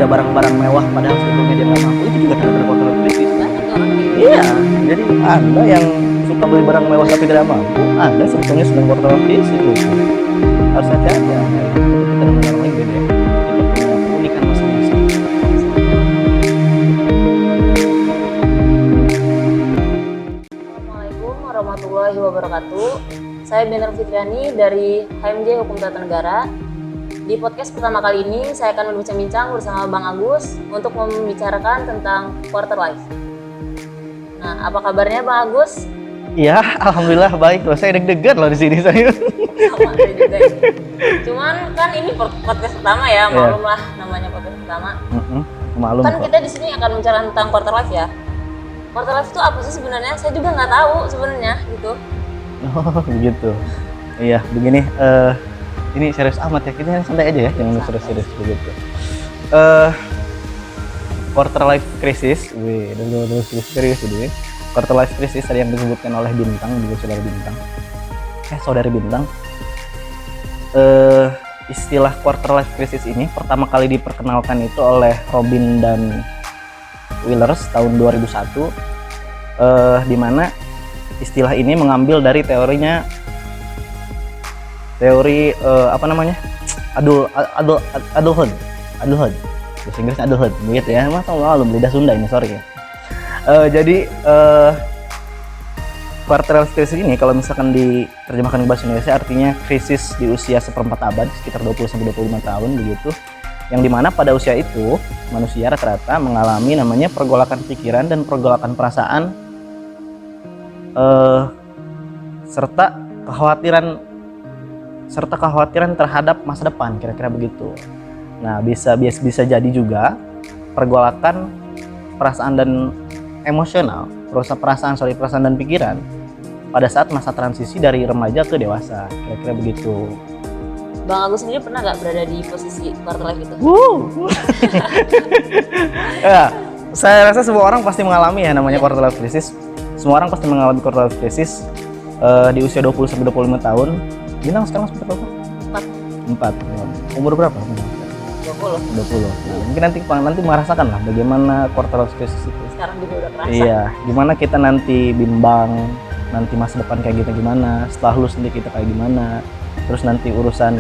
belanja barang-barang mewah padahal sebetulnya dia nggak mampu, itu juga tanda quarter life crisis. Banyak tuh orang kayak gitu. Iya, jadi Anda yang suka beli barang mewah tapi tidak mampu, Anda sebetulnya sedang quarter life crisis gitu. Harus hati-hati ya. Kita dengan orang lain beda. Kita punya keunikan masing-masing. Assalamualaikum warahmatullahi wabarakatuh. Saya Bintang Fitriani dari HMJ Hukum Tata Negara. Di podcast pertama kali ini saya akan berbincang-bincang bersama Bang Agus untuk membicarakan tentang quarter life. Nah, apa kabarnya Bang Agus? Iya, alhamdulillah baik loh. Saya deg-degan loh di sini saya. Sama saya juga ini. Cuman kan ini podcast pertama ya, maklum lah namanya podcast pertama. Maklum Kan kok. kita di sini akan bicara tentang quarter life ya. Quarter life itu apa sih sebenarnya? Saya juga nggak tahu sebenarnya gitu. Oh begitu. Iya, begini. Ini serius amat ya, kita santai aja ya, jangan serius-serius begitu. Quarter life crisis, udah serius ini. Quarter life crisis tadi yang disebutkan oleh Bintang, juga saudari Bintang. Istilah quarter life crisis ini pertama kali diperkenalkan itu oleh Robin dan Willers tahun 2001, di mana istilah ini mengambil dari teori adulthood, bahasa Inggrisnya adulthood, begitu ya. Maklum lidah Sunda ini, sorry ya. Jadi quarter life crisis ini kalau misalkan diterjemahkan ke bahasa Indonesia artinya krisis di usia seperempat abad, sekitar 20-25 tahun begitu, yang dimana pada usia itu manusia rata-rata mengalami namanya pergolakan pikiran dan pergolakan perasaan, serta kekhawatiran terhadap masa depan, kira-kira begitu. Nah, bisa jadi juga pergolakan perasaan dan emosional, perasaan dan pikiran pada saat masa transisi dari remaja ke dewasa, kira-kira begitu. Bang Agus sendiri pernah nggak berada di posisi quarter life itu? Ya, saya rasa semua orang pasti mengalami ya namanya quarter life crisis. Semua orang pasti mengalami quarter life crisis di usia 20-25 tahun. Bintang sekarang seperti berapa? 4. Umur berapa? 20. Nah, mungkin nanti merasakan lah bagaimana quarter life crisis itu. Sekarang juga udah kerasa. Iya, gimana kita nanti bimbang, nanti masa depan kayak kita gimana, setelah lulus nanti kita kayak gimana, terus nanti urusan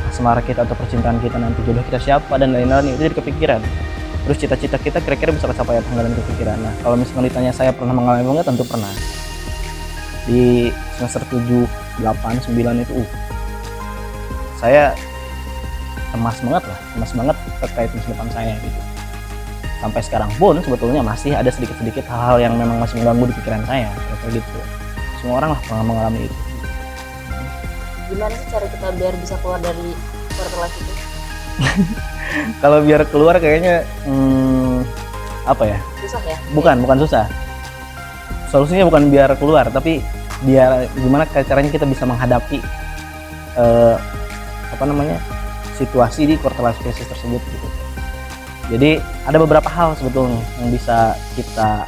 asmara kita atau percintaan kita, nanti jodoh kita siapa dan lain-lain, itu jadi kepikiran. Terus cita-cita kita kira-kira bisa tercapai apa enggak, dan kepikiran. Nah, kalau misalkan ditanya saya pernah mengalami enggak, tentu pernah. Di semester 7, 8, 9 itu saya cemas banget terkait masa depan saya gitu. Sampai sekarang pun sebetulnya masih ada sedikit-sedikit hal-hal yang memang masih mengganggu di pikiran saya, kayak gitu. Semua orang lah pernah mengalami itu. Gimana sih cara kita biar bisa keluar dari quarter life itu? Kalau biar keluar kayaknya apa ya? Susah ya? Bukan susah. Solusinya bukan biar keluar, tapi biar gimana caranya kita bisa menghadapi situasi di quarter life crisis tersebut gitu. Jadi ada beberapa hal sebetulnya yang bisa kita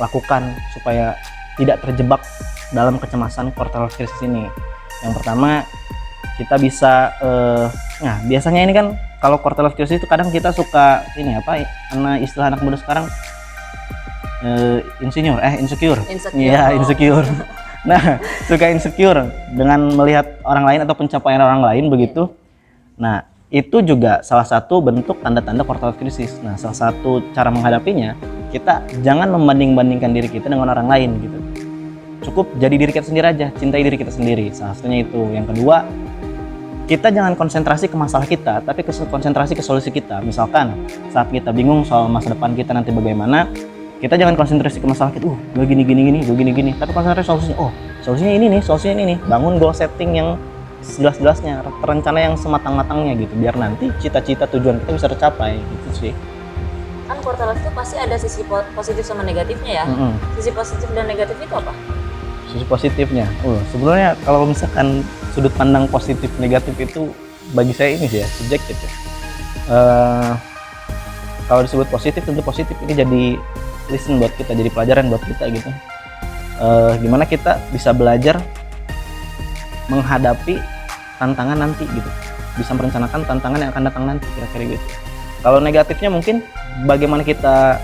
lakukan supaya tidak terjebak dalam kecemasan quarter life crisis ini. Yang pertama, kita bisa biasanya ini kan kalau quarter life crisis itu kadang kita suka karena istilah anak muda sekarang insecure. Iya, insecure. Nah, suka insecure dengan melihat orang lain atau pencapaian orang lain begitu. Nah, itu juga salah satu bentuk tanda-tanda quarter life crisis. Nah, salah satu cara menghadapinya, kita jangan membanding-bandingkan diri kita dengan orang lain gitu. Cukup jadi diri kita sendiri aja, cintai diri kita sendiri. Salah satunya itu. Yang kedua, kita jangan konsentrasi ke masalah kita, tapi konsentrasi ke solusi kita. Misalkan saat kita bingung soal masa depan kita nanti bagaimana, kita jangan konsentrasi ke masalah kita. Gue gini, tapi konsentrasi solusinya. Solusinya ini nih. Bangun goal setting yang sejelas-jelasnya, rencana yang sematang-matangnya gitu, biar nanti cita-cita tujuan kita bisa tercapai gitu sih. Kan quarter life itu pasti ada sisi positif sama negatifnya ya. Sisi positif dan negatif itu apa? Sisi positifnya, sebenarnya kalau misalkan sudut pandang positif negatif itu bagi saya ini sih ya, subjektif ya. Kalau disebut positif, tentu positif ini jadi lesson buat kita, jadi pelajaran buat kita gitu. Gimana kita bisa belajar menghadapi tantangan nanti gitu, bisa merencanakan tantangan yang akan datang nanti, kira-kira gitu. Kalau negatifnya mungkin bagaimana kita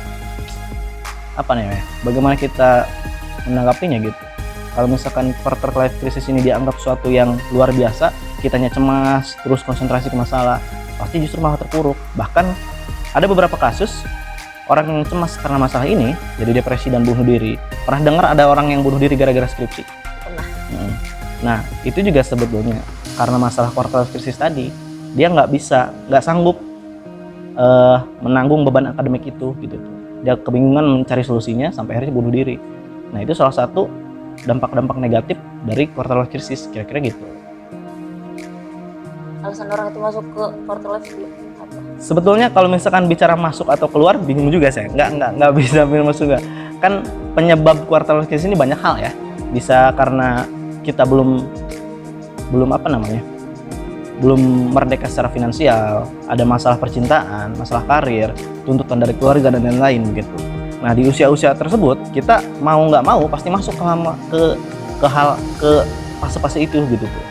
bagaimana kita menanggapinya gitu. Kalau misalkan quarter life crisis ini dianggap suatu yang luar biasa, kitanya cemas, terus konsentrasi ke masalah, pasti justru malah terpuruk. Bahkan ada beberapa kasus orang yang cemas karena masalah ini jadi depresi dan bunuh diri. Pernah dengar ada orang yang bunuh diri gara-gara skripsi? Pernah. Nah, itu juga sebetulnya karena masalah quarter life crisis tadi, dia nggak sanggup menanggung beban akademik itu gitu. Dia kebingungan mencari solusinya sampai akhirnya bunuh diri. Nah, itu salah satu dampak-dampak negatif dari quarter life crisis, kira-kira gitu. Alasan orang itu masuk ke quarter life apa? Sebetulnya kalau misalkan bicara masuk atau keluar bingung juga saya, nggak bisa masuk juga. Kan penyebab quarter life crisis ini banyak hal ya. Bisa karena kita belum merdeka secara finansial, ada masalah percintaan, masalah karir, tuntutan dari keluarga dan lain-lain gitu. Nah, di usia-usia tersebut kita mau nggak mau pasti masuk ke fase-fase itu gitu tuh.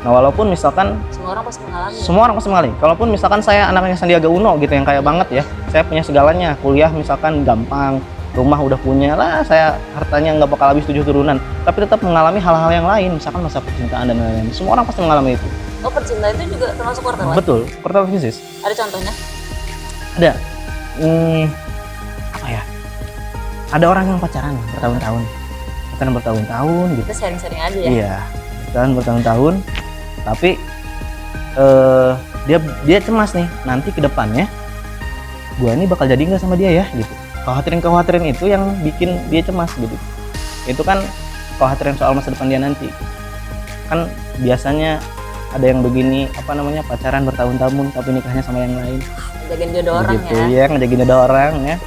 Nah, walaupun misalkan Semua orang pasti mengalami. semua orang pasti mengalami. Kalaupun misalkan saya anaknya Sandiaga Uno gitu yang kaya banget ya, saya punya segalanya, kuliah misalkan gampang, rumah udah punya lah, saya hartanya nggak bakal habis 7 turunan, tapi tetap mengalami hal-hal yang lain, misalkan masa percintaan dan lain-lain. Semua orang pasti mengalami itu. Oh, percintaan itu juga termasuk quarter life? Betul, quarter life crisis. Ada contohnya? Ada. Ada orang yang pacaran bertahun-tahun gitu. Kita sharing-sharing aja ya. Iya, pacaran bertahun-tahun, tapi dia cemas nih, nanti ke depannya gua ini bakal jadi nggak sama dia ya gitu. Kekhawatiran itu yang bikin dia cemas gitu. Itu kan kekhawatiran soal masa depan dia nanti. Kan biasanya ada yang begini, pacaran bertahun-tahun tapi nikahnya sama yang lain. Ngejagain jodoh orang Begitu, ya. ya, ngejagain jodoh orang ya.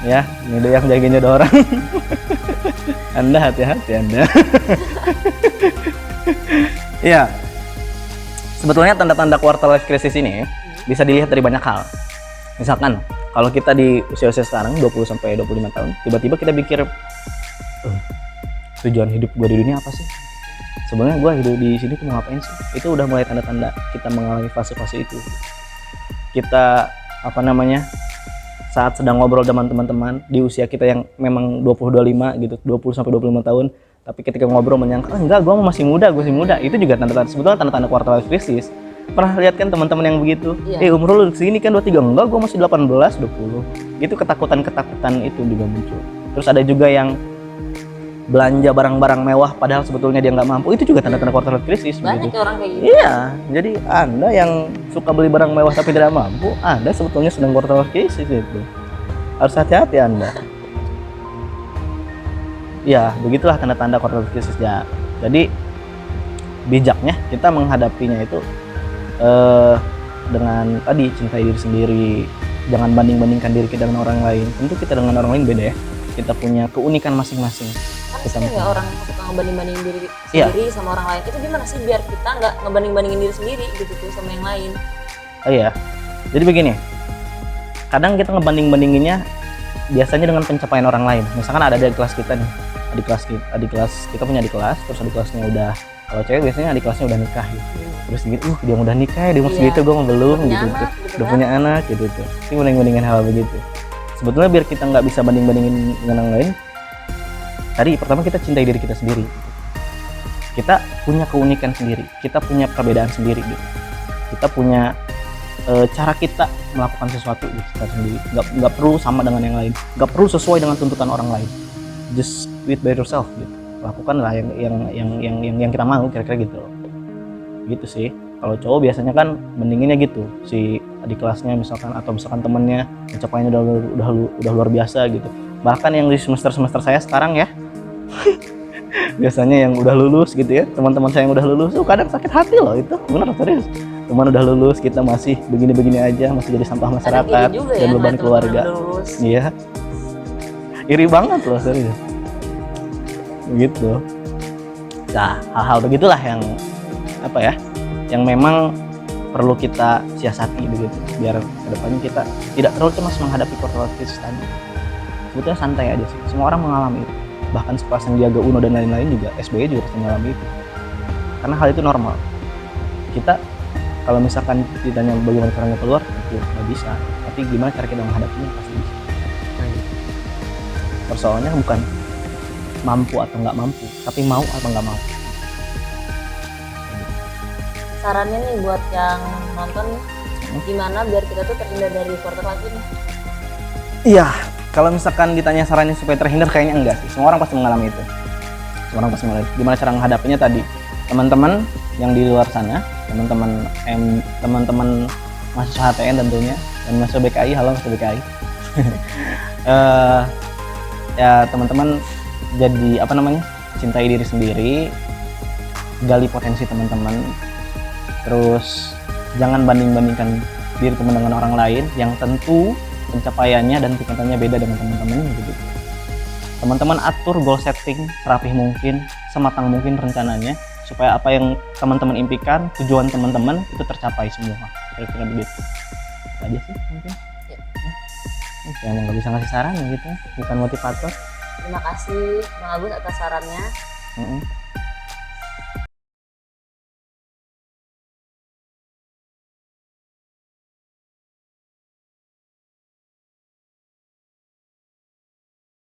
Ya, ini dia yang jagain jodoh orang. Anda hati-hati Anda. Ya, sebetulnya tanda-tanda quarter life crisis ini bisa dilihat dari banyak hal. Misalkan, kalau kita di usia-usia sekarang 20 sampai 25 tahun, tiba-tiba kita pikir, tujuan hidup gue di dunia apa sih? Sebenarnya gue hidup di sini tuh mau ngapain sih? Itu udah mulai tanda-tanda kita mengalami fase-fase itu. Kita saat sedang ngobrol dengan teman-teman di usia kita yang memang 20-25 gitu, 20 sampai 25 tahun, tapi ketika ngobrol menyangka, enggak, gue masih muda, itu juga sebetulnya tanda-tanda quarter life crisis. Pernah lihat kan teman-teman yang begitu? Iya. Umur lu segini kan 23, enggak, gue masih 18, 20. Gitu, ketakutan itu juga muncul. Terus ada juga yang belanja barang-barang mewah padahal sebetulnya dia nggak mampu, itu juga tanda-tanda quarter life crisis. Banyak begitu. ya orang kayak gitu. Iya, jadi Anda yang suka beli barang mewah tapi tidak mampu, Anda sebetulnya sedang quarter life crisis itu. Harus hati-hati Anda. Ya, begitulah tanda-tanda quarter life crisis ya. Jadi bijaknya kita menghadapinya itu dengan tadi cintai diri sendiri, jangan banding-bandingkan diri kita dengan orang lain. Tentu kita dengan orang lain beda ya. Kita punya keunikan masing-masing. Kan sering ya orang suka ngebanding-bandingin diri sendiri sama orang lain. Itu gimana sih biar kita nggak ngebanding-bandingin diri sendiri gitu tuh sama yang lain? Oh iya, jadi begini, kadang kita ngebanding-bandinginnya biasanya dengan pencapaian orang lain. Misalkan ada di kelas kita nih, adik kelas kita punya adik kelas, terus adik kelasnya udah, kalau cewek biasanya adik kelasnya udah nikah gitu. Terus gitu, dia udah nikah ya, dia umur segitu, gue belum gitu, udah punya anak gitu tuh. Ini banding-bandingin hal begitu. Sebetulnya biar kita nggak bisa banding-bandingin dengan orang lain, tadi pertama kita cintai diri kita sendiri. Kita punya keunikan sendiri, kita punya perbedaan sendiri gitu. Kita punya cara kita melakukan sesuatu gitu, kita sendiri. Nggak perlu sama dengan yang lain, nggak perlu sesuai dengan tuntutan orang lain. Just do it by yourself gitu. Lakukanlah yang kita mau, kira-kira gitu loh. Gitu sih. Kalau cowok biasanya kan mendinginnya gitu, si adik kelasnya misalkan atau misalkan temennya pencapaiannya udah luar biasa gitu. Bahkan yang di semester saya sekarang ya, biasanya yang udah lulus gitu ya, teman-teman saya yang udah lulus tuh kadang sakit hati loh, itu benar serius. Teman udah lulus, kita masih begini-begini aja, masih jadi sampah masyarakat dan beban keluarga. Iya, iri banget loh serius. Begitu. Nah, hal-hal begitulah yang yang memang perlu kita siasati begitu, biar kedepannya kita tidak terlalu cemas menghadapi quarter life crisis tadi. Sebetulnya santai aja sih, semua orang mengalami itu. Bahkan sekelas Sandiaga Uno dan lain-lain juga, SBY juga pasti mengalami itu. Karena hal itu normal. Kita Kalau misalkan ditanya bagaimana caranya keluar, itu nggak bisa. Tapi gimana cara kita menghadapinya pasti bisa. Persoalannya bukan mampu atau nggak mampu, tapi mau atau nggak mau. Sarannya nih buat yang nonton nih, gimana biar kita tuh terhindar dari quarter life ini? Iya, kalau misalkan ditanya sarannya supaya terhindar, kayaknya enggak sih. Semua orang pasti mengalami itu. Semua orang pasti mengalami. Gimana cara menghadapinya tadi? Teman-teman yang di luar sana, teman-teman mahasiswa HTN tentunya, dan mahasiswa BKI, halo mahasiswa BKI. Ya teman-teman jadi cintai diri sendiri, gali potensi teman-teman, terus jangan banding-bandingkan diri teman dengan orang lain yang tentu pencapaiannya dan tingkatannya beda dengan teman-teman gitu. Teman-teman atur goal setting serapih mungkin, sematang mungkin rencananya supaya apa yang teman-teman impikan, tujuan teman-teman itu tercapai semua. Kira-kira begitu. Itu aja sih mungkin. Ya, emang nggak bisa ngasih saran gitu, bukan motivator. Terima kasih Bang Agus atas sarannya.